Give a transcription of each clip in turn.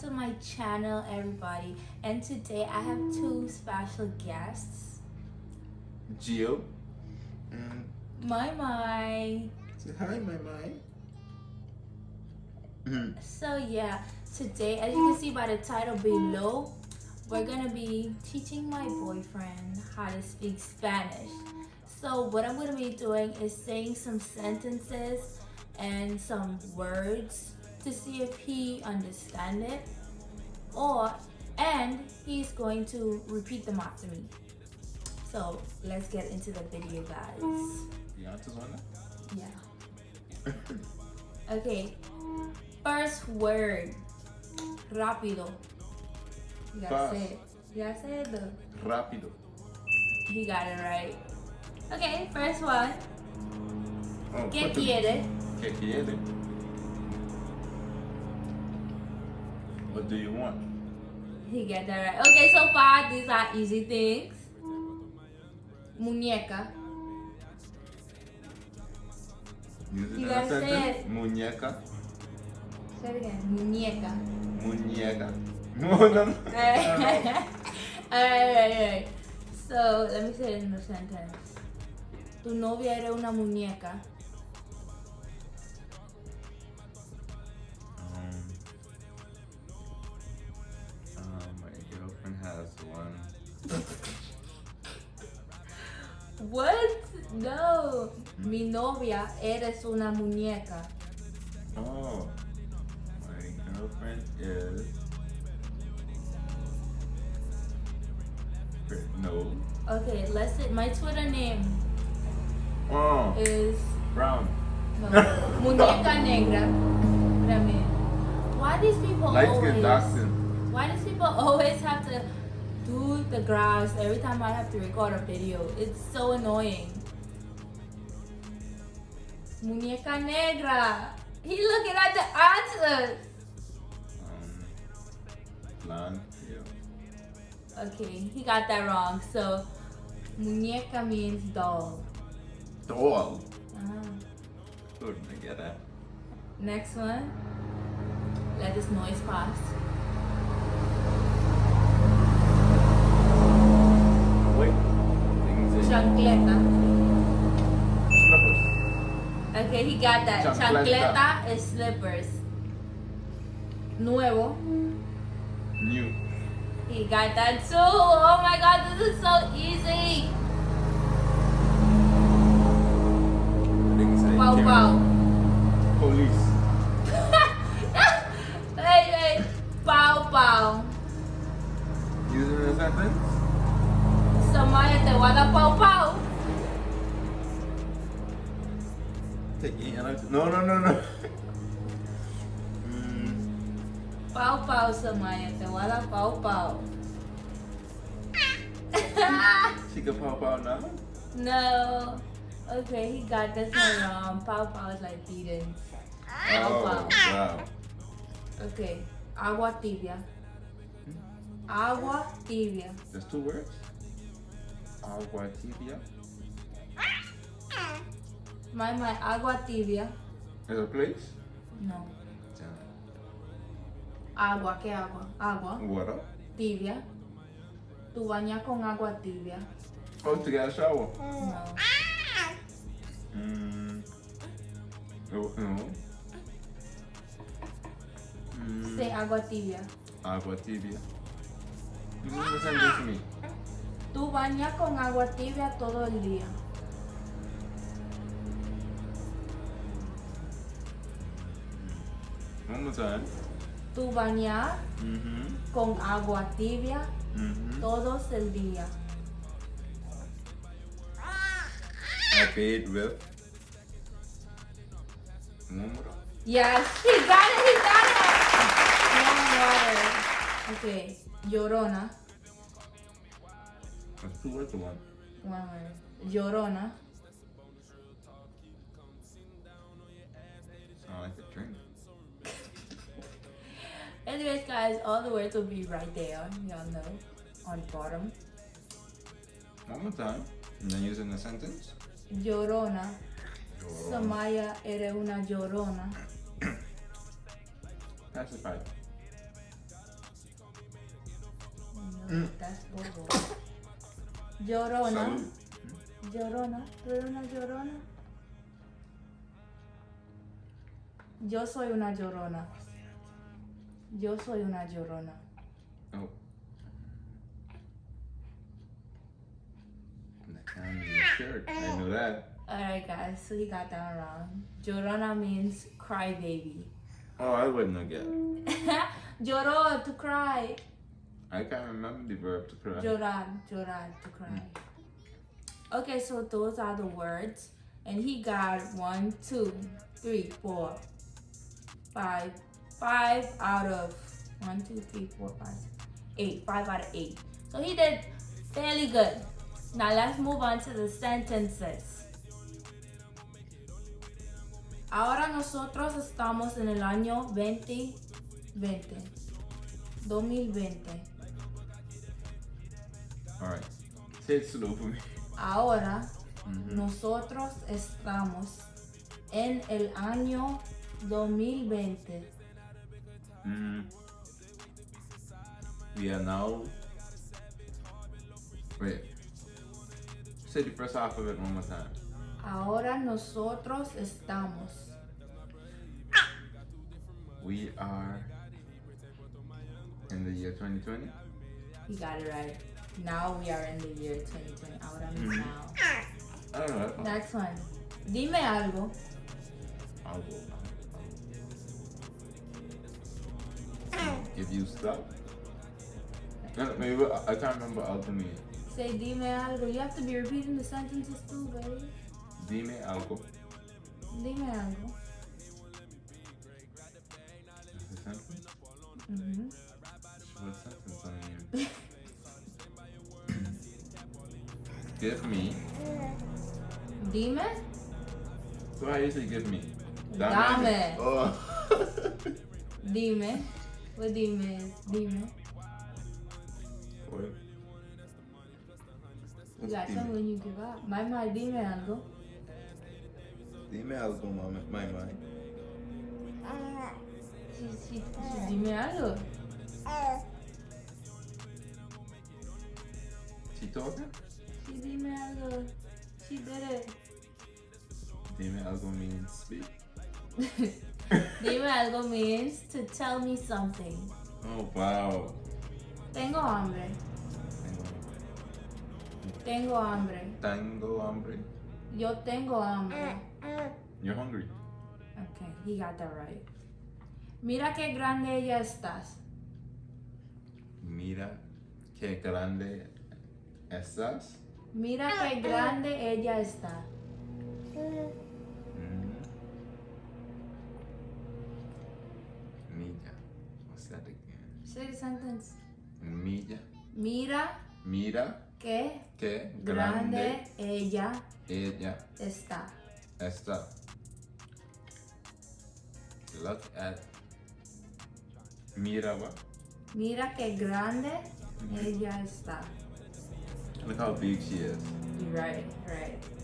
to my channel, everybody. And today I have two special guests. Gio and My. say hi, my. So yeah, today, as you can see by the title below, we're gonna be teaching my boyfriend how to speak Spanish. So what I'm gonna be doing is saying some sentences and some words to see if he understands it, and he's going to repeat them after me. So let's get into the video, guys. The answers on that? Yeah. Okay. First word. Rápido. You gotta Fast. say it. You gotta say it though. Rápido. He got it right. Okay, first one. Oh, ¿Qué put the- quiere? ¿Qué quiere? What do you want? He got that right. Okay, so far these are easy things. Muñeca. Use it You in a gotta say sentence. it. Muñeca. Say it again. Muñeca. Muñeca. No. Alright. So let me say it in a sentence. Tu novia era una muñeca. My girlfriend has one. What? No. Mi novia eres una muñeca. Oh, my girlfriend is. No. Okay, let's say my Twitter name Oh, is brown. no muñeca negra. What I mean? Why these people Light skin, always? dark skin. Why does people always have to do the graphs every time I have to record a video? It's so annoying. Muñeca negra. He looking at the answers. Blonde. Yeah. Okay, he got that wrong. So, muñeca means doll. Doll. Ah. Good, I get that. Next one. Let this noise pass. Wait. Things Chancleta. Slippers. Okay, he got that. Chancleta. Chancleta is slippers. Nuevo. New. He got that too. Oh my god, this is so easy. Things like Pow Karen. pow. Police. Wait. Pow pow. Use it in a sentence. Samaya te voy a dar pow pow. Take it. No. Pow pow, Samaya te voy a dar pow pow. She can pop out now. No. Okay, he got this one wrong. Pow pow is like beating. Pow Oh, pow. wow. Okay. Agua tibia. Agua tibia. There's two words. Agua tibia. My agua tibia. There's a place. No. Agua, ¿qué agua? Agua Water. tibia. Tu bañas con agua tibia. Oh, to get a shower. No. No. Say agua tibia. Agua tibia. You need to send this to me. Tu bañas con agua tibia todo el día. One more time. Tu bañas con agua tibia todos el día. I paid with warm water. Yes, he got it. Warm water. Okay, llorona. That's two words or one? One word. Llorona. Sound like a drink. Anyways, guys, all the words will be right there. Y'all know, on the bottom. One more time. And then use it in a sentence. Llorona. Samaya era una llorona. Pacified. No, that's bobo. Llorona. Salud. Llorona. ¿Tú eres una llorona? Yo soy una llorona. Yo soy una llorona. Oh. That on your shirt. I knew that. Alright guys, so he got that wrong. Llorona means crybaby. Oh, I wouldn't have guessed. Lloró, to cry. I can't remember the verb to cry. Llorar, to cry. Okay, so those are the words. And he got 1, 2, 3, 4, 5. 5 out of 1, 2, 3, 4, 5, 8. 5 out of 8. So he did fairly good. Now let's move on to the sentences. Ahora nosotros estamos en el año 2020. 2020. Alright. Say it slow for me. Ahora nosotros estamos en el año 2020. We are now. Wait. Say the first half of it one more time. Ahora nosotros estamos. We are in the year 2020. You got it right. Now we are in the year 2020. Ahora means now. I don't know. Next one. Dime algo. I'll go. Give you stuff. No, maybe I can't remember algo mean. Say dime algo. You have to be repeating the sentences too, baby. Dime algo. Dime algo. That's a sentence. Mm-hmm. What sentence I mean? Give me. Dime. So I usually give me. Dame. Oh. Dime. What dime is? Dime. What? You What's got dime? some when you give up. My dime algo. Dime algo, mama. My mind. She's dime algo. She talking? She dime algo. She did it. Dime algo means speak. Dime algo means to tell me something. Oh, wow. Tengo hambre. Tengo hambre. Tango hambre. Yo tengo hambre. You're hungry. Okay, he got that right. Mira qué grande ella estás. Mira qué grande estás. Mira qué grande ella está. Milla. What's that again? Say the sentence. Milla. Mira Mira qué qué grande ella ella está. está. Look at. Mira what? Mira qué grande ella está. Look how big she is. You're right.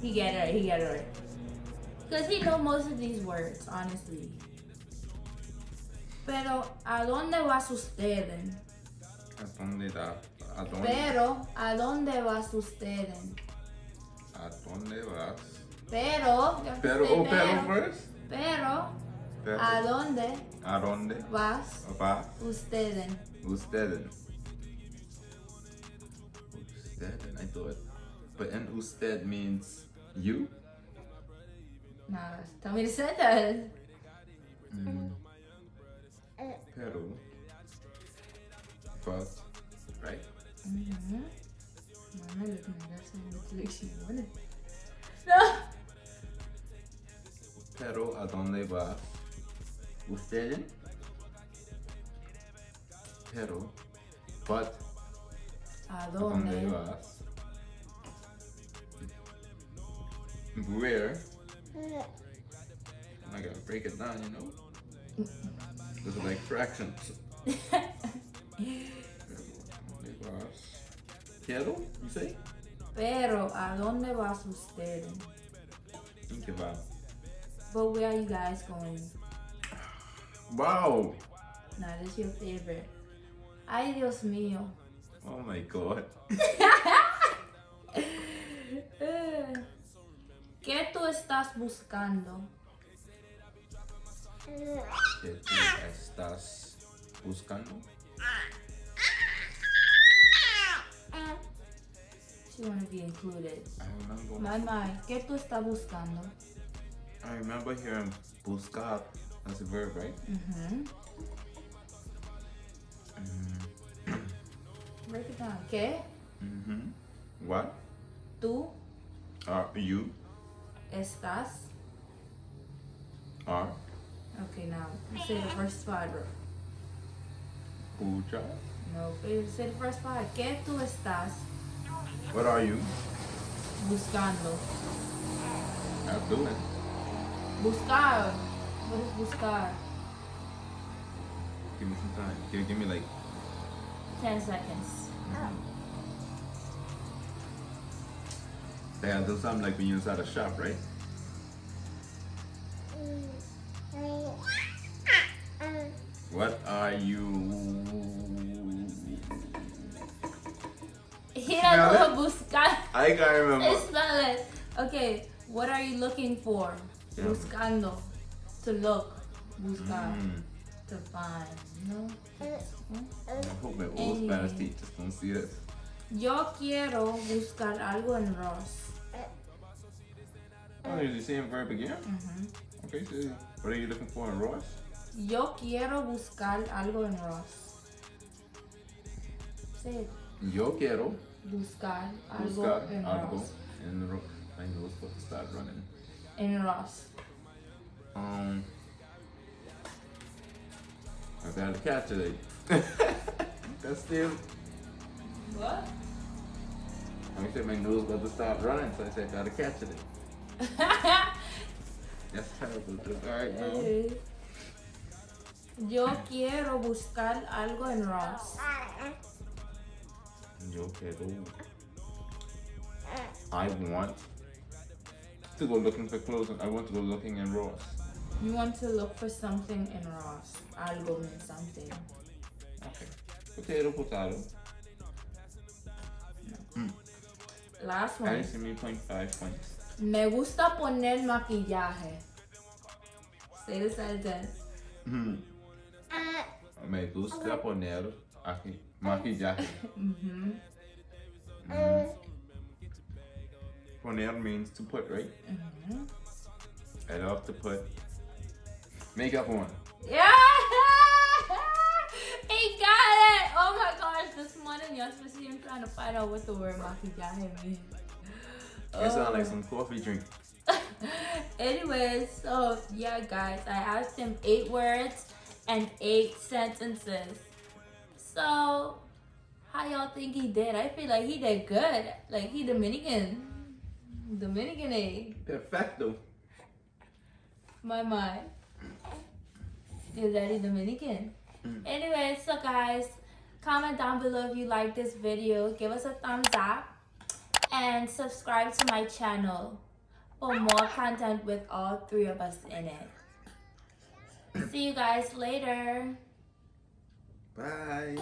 He get it right. Because he know most of these words, honestly. Pero, ¿a dónde vas ustedes? ¿A dónde da? ¿A dónde? Pero, ¿a dónde vas ustedes? ¿A dónde vas? Pero, you have to Pero, say oh, pero first? Pero, Pero. ¿a dónde ¿A dónde vas va ustedes? ustedes? Ustedes, I thought. But and usted means you? Nah, tell me the sentence. Pero. But, right? Mm-hmm. Mama looking at that sentence like she wanted. No! Pero, ¿a dónde va ustedes? Pero, but, ¿A ¿a dónde dónde? vas? Where? I gotta break it down, you know? Those are like fractions. Quiero, you say? Pero, ¿a dónde vas ustedes? Think about. But where are you guys going? Wow! Nah, that's your favorite. Ay, Dios mío. Oh my god. ¿Qué tú estás buscando? ¿Qué tú estás buscando? She wanna be included. I remember. My, ¿qué tú estás buscando? I remember hearing buscar. That's a verb, right? Break it down. ¿Qué What tú are you estás? are Okay, now say the first part. Puja? No, say the first part. ¿Qué tú estás What are you? buscando? I'm doing. Buscar. What is buscar? Give me some time. Give me like 10 seconds. they gotta do something like when you're inside a shop, right? What are you? He doesn't know Smell what buscar. I can't remember. Spell it. Okay, what are you looking for? Yeah. Buscando. To look. Buscar. To find. No? I hope my old Spanish teachers don't see this. Yo quiero buscar algo en Ross. Oh, is the same verb again? Okay, so what are you looking for in Ross? Yo quiero buscar algo en Ross. Say it. Yo quiero Buscar algo buscar en algo Ross. in Ross. My nose about to start running. En Ross. I gotta catch it. That's still. What? I said my nose about to start running, so I said I gotta catch it. That's terrible. That's alright now. Yo quiero buscar algo en Ross. Yo quiero. I want to go looking for clothes. I want to go looking in Ross. You want to look for something in Ross. Algo means something. Okay. Potato. Last I one. see me 0.5 points. Me gusta poner maquillaje. Say the sentence. Me gusta poner aquí maquillaje. Poner means to put, right? I love to put makeup on. Yeah! He got it! Oh my gosh, this morning y'all supposed to see him trying to find out what the word maquillaje means. It sounds like some coffee drink. Anyways, so yeah guys, I asked him 8 words and 8 sentences. So, how y'all think he did? I feel like he did good. Like he Dominican. Dominican. Perfecto. My. Your daddy Dominican. Anyway, so guys, comment down below if you like this video. Give us a thumbs up. And subscribe to my channel for more content with all 3 of us in it. See you guys later. Bye.